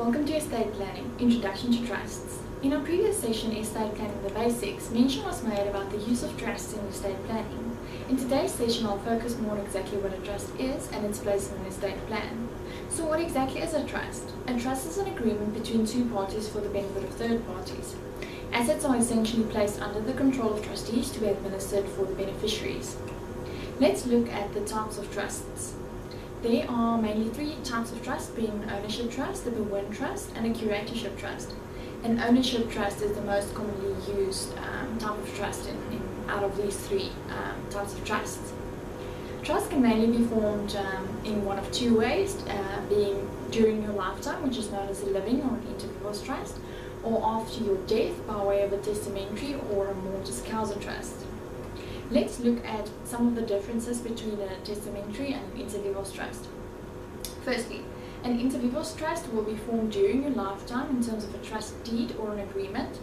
welcome to Estate Planning, Introduction to Trusts. In our previous session, Estate Planning the Basics, mention was made about the use of trusts in estate planning. In today's session, I'll focus more on exactly what a trust is and its place in an estate plan. So what exactly is a trust? A trust is an agreement between two parties for the benefit of third parties. Assets are essentially placed under the control of trustees to be administered for the beneficiaries. Let's look at the types of trusts. There are mainly three types of trust, being an ownership trust, a bewind trust, and a curatorship trust. An ownership trust is the most commonly used type of trust out of these three types of trusts. Trust can mainly be formed in one of two ways, being during your lifetime, which is known as a living or an inter vivos trust, or after your death by way of a testamentary or a mortis causa trust. Let's look at some of the differences between a testamentary and an inter vivos trust. Firstly, an inter vivos trust will be formed during your lifetime in terms of a trust deed or an agreement,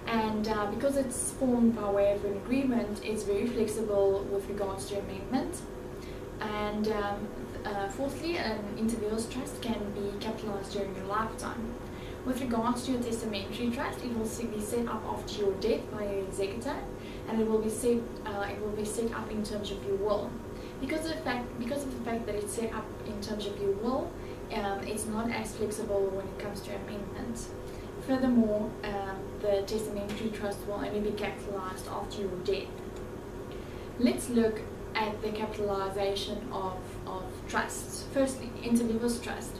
and because it's formed by way of an agreement, it's very flexible with regards to amendment. And fourthly, an inter vivos trust can be capitalized during your lifetime. With regards to a testamentary trust, it will be set up after your death by your executor, and it will be set up in terms of your will. Because of the fact that it's set up in terms of your will, it's not as flexible when it comes to amendments. Furthermore, the testamentary trust will only be capitalized after your death. Let's look at the capitalization of trusts. Firstly, inter vivos trust.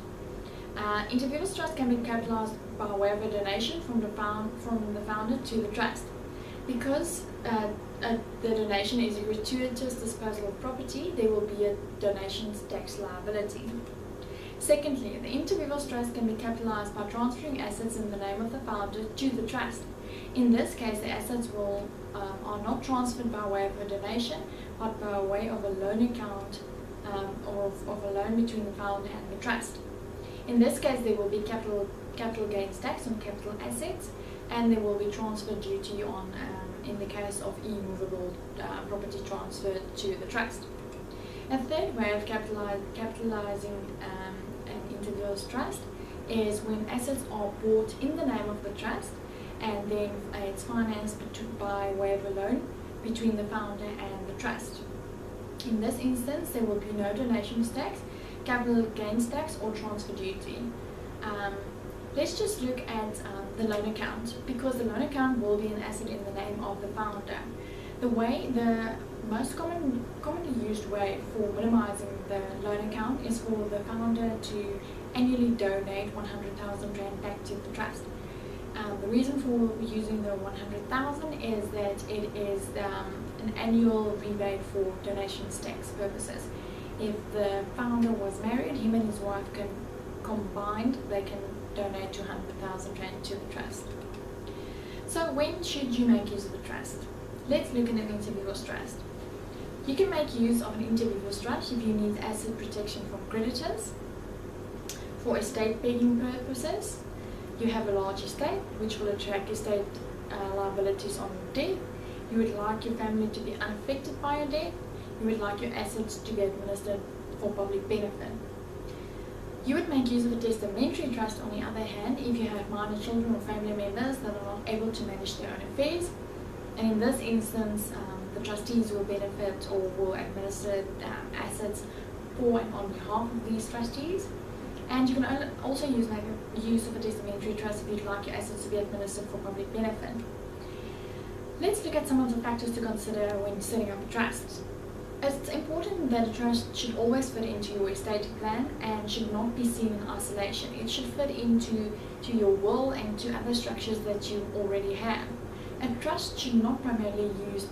Inter vivos trust can be capitalized by way of a donation from the founder to the trust. Because the donation is a gratuitous disposal of property, there will be a donation tax liability. Secondly, the inter vivos trust can be capitalized by transferring assets in the name of the founder to the trust. In this case, the assets are not transferred by way of a donation, but by way of a loan account or of a loan between the founder and the trust. In this case, there will be capital gains tax on capital assets, and there will be transfer duty on in the case of immovable property transferred to the trust. A third way of capitalizing an inter vivos trust is when assets are bought in the name of the trust, and then it's financed by way of a loan between the founder and the trust. In this instance, there will be no donations tax, capital gains tax, or transfer duty. Let's just look at the loan account, because the loan account will be an asset in the name of the founder. The most commonly used way for minimizing the loan account is for the founder to annually donate 100,000 Rand back to the trust. The reason for using the 100,000 is that it is an annual rebate for donations tax purposes. If the founder was married, him and his wife can combined, they can donate 200,000 Rand to the trust. So when should you make use of the trust? Let's look at an inter vivos trust. You can make use of an inter vivos trust if you need asset protection from creditors, for estate begging purposes. You have a large estate which will attract estate liabilities on your death. You would like your family to be unaffected by your death. You would like your assets to be administered for public benefit. You would make use of a testamentary trust, on the other hand, if you have minor children or family members that are not able to manage their own affairs. And in this instance, the trustees will benefit or will administer assets for and on behalf of these trustees. And you can also make use of a testamentary trust if you'd like your assets to be administered for public benefit. Let's look at some of the factors to consider when setting up a trust. It's important that a trust should always fit into your estate plan and should not be seen in isolation. It should fit into your will and to other structures that you already have. A trust should not primarily used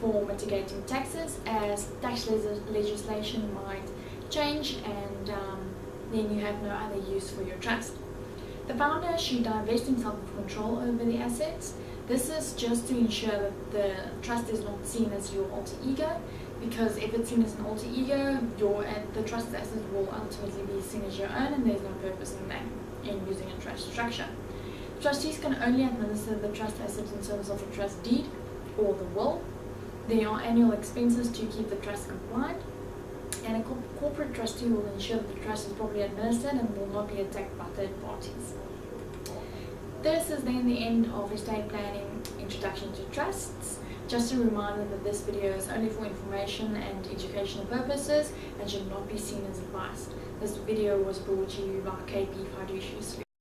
for mitigating taxes, as tax legislation might change, and then you have no other use for your trust. The founder should divest himself of control over the assets. This is just to ensure that the trust is not seen as your alter ego, because if it's seen as an alter ego, the trust assets will ultimately be seen as your own, and there's no purpose in using a trust structure. Trustees can only administer the trust assets in terms of the trust deed or the will. There are annual expenses to keep the trust compliant. and a corporate trustee will ensure that the trust is properly administered and will not be attacked by third parties. This is then the end of estate planning introduction to trusts. Just a reminder that this video is only for information and educational purposes and should not be seen as advice. This video was brought to you by KP Fiduciary Solutions.